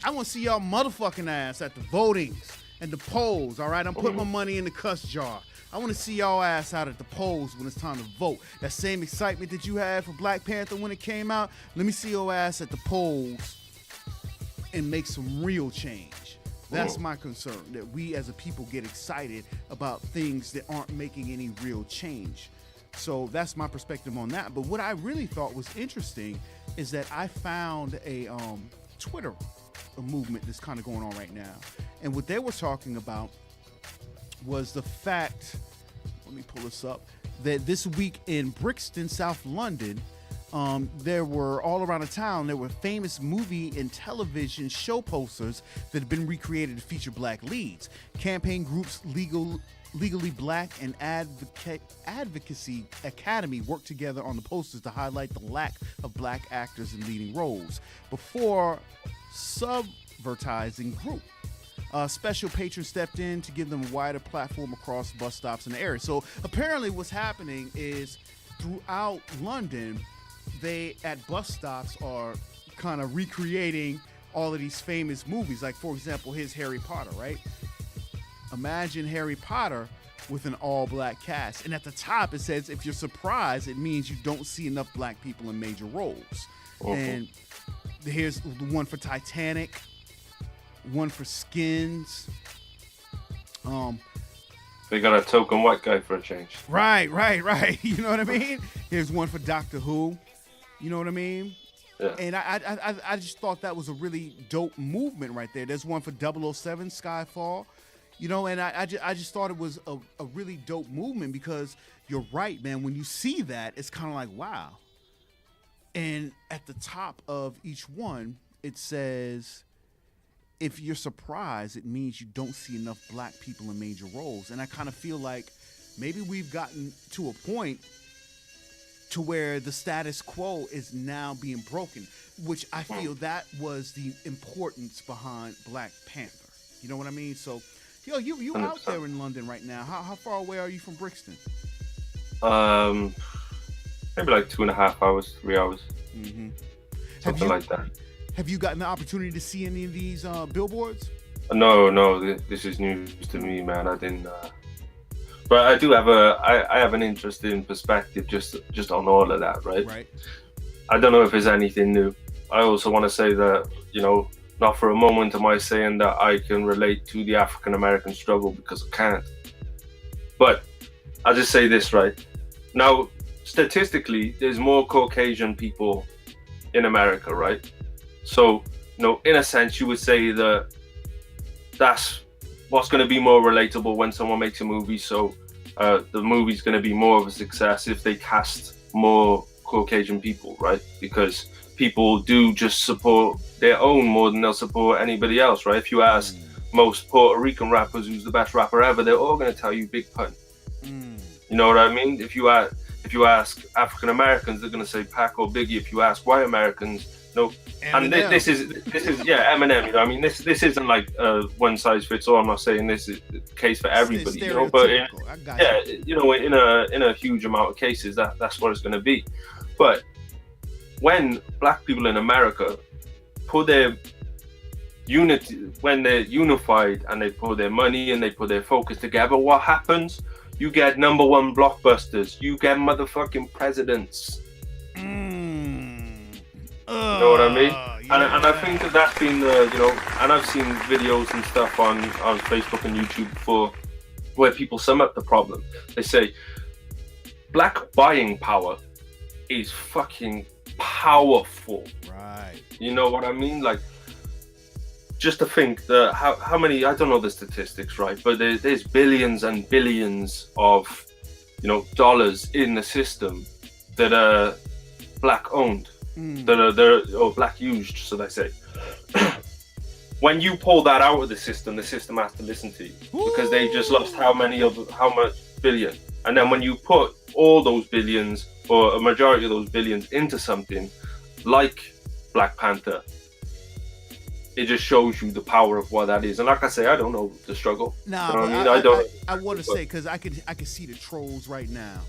I want to see y'all motherfucking ass at the votings and the polls, all right? I'm putting my money in the cuss jar. I want to see y'all ass out at the polls when it's time to vote. That same excitement that you had for Black Panther when it came out, let me see your ass at the polls and make some real change. That's my concern, that we as a people get excited about things that aren't making any real change. So that's my perspective on that. But what I really thought was interesting is that I found a Twitter movement that's kind of going on right now. And what they were talking about was the fact, let me pull this up, that this week in Brixton, South London, there were all around the town, there were famous movie and television show posters that have been recreated to feature black leads. Campaign groups Legally Black and Advocacy Academy worked together on the posters to highlight the lack of black actors in leading roles before subvertising group. Special patrons stepped in to give them a wider platform across bus stops in the area. So apparently what's happening is throughout London, they at bus stops are kind of recreating all of these famous movies. Like, for example, here's Harry Potter, right? Imagine Harry Potter with an all-black cast. And at the top, it says, if you're surprised, it means you don't see enough black people in major roles. And here's the one for Titanic, one for Skins. They got a token white guy for a change. Right. You know what I mean? Here's one for Doctor Who. You know what I mean? Yeah. And I just thought that was a really dope movement right there. There's one for 007 Skyfall. You know, and I just thought it was a really dope movement because you're right, man. When you see that, it's kind of like, wow. And at the top of each one, it says, if you're surprised, it means you don't see enough black people in major roles. And I kind of feel like maybe we've gotten to a point to where the status quo is now being broken, which I feel that was the importance behind Black Panther. You know what I mean? So, yo, you out there in London right now. How far away are you from Brixton? Maybe like 2.5 hours, 3 hours. Something like that. Have you gotten the opportunity to see any of these billboards? No, this is news to me, man. I didn't. But I do have I have an interesting perspective just on all of that, right? Right. I don't know if there's anything new. I also want to say that, you know, not for a moment am I saying that I can relate to the African American struggle, because I can't. But I'll just say this, right? Now, statistically, there's more Caucasian people in America, right? So, you know, in a sense, you would say that that's what's going to be more relatable when someone makes a movie. So the movie's going to be more of a success if they cast more Caucasian people, right? Because people do just support their own more than they'll support anybody else, right? If you ask most Puerto Rican rappers who's the best rapper ever, they're all going to tell you Big Pun. You know what I mean? If you ask African Americans, they're going to say Pac or Biggie. If you ask white Americans, no. And this is Eminem. You know, I mean, this isn't like one size fits all. I'm not saying this is the case for everybody, you know. But you know, in a huge amount of cases, that's what it's going to be. But when black people in America put their unity, when they're unified and they put their money and they put their focus together, what happens? You get #1 blockbusters. You get motherfucking presidents. You know what I mean? Yeah. And I think that's been the, you know, and I've seen videos and stuff on Facebook and YouTube before where people sum up the problem. They say black buying power is fucking powerful. Right. You know what I mean? Like, just to think that how many, I don't know the statistics, right? But there's billions and billions of, you know, dollars in the system that are black owned. They're black used, so they say. When you pull that out of the system has to listen to you because they just lost how much billion. And then when you put all those billions or a majority of those billions into something like Black Panther, it just shows you the power of what that is. And like I say, I don't know the struggle. Nah, you know I don't. I want to say, because I can see the trolls right now.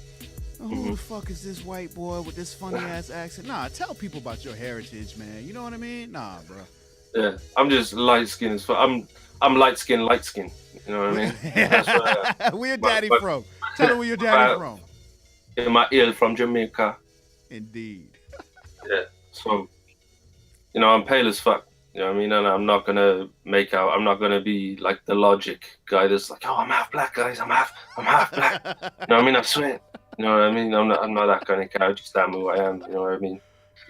Who the fuck is this white boy with this funny ass accent? Nah, tell people about your heritage, man. You know what I mean? Nah, bro. Yeah, I'm just light skinned as fuck. I'm light skinned, light skinned. You know what I mean? That's what I am. Where your daddy But, from? Tell him where your daddy from. my ill from Jamaica. Indeed. Yeah. So, I'm pale as fuck. You know what I mean? And I'm not gonna I'm not gonna be like the logic guy that's like, oh, I'm half black, guys. I'm half black. You know what I mean? I swear. You know what I mean? I'm not that kind of guy. I just am who I am. You know what I mean?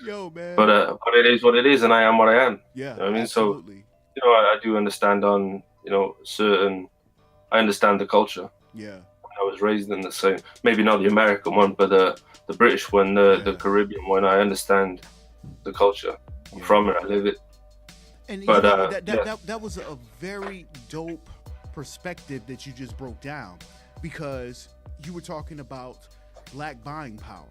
Yo, man. But it is what it is, and I am what I am. Yeah, You know what I mean? absolutely. So, I do understand on, I understand the culture. Yeah. I was raised in the same, maybe not the American one, but the British one, the Caribbean one. I understand the culture. I'm from it. I live it. And But that was a very dope perspective that you just broke down, because you were talking about black buying power.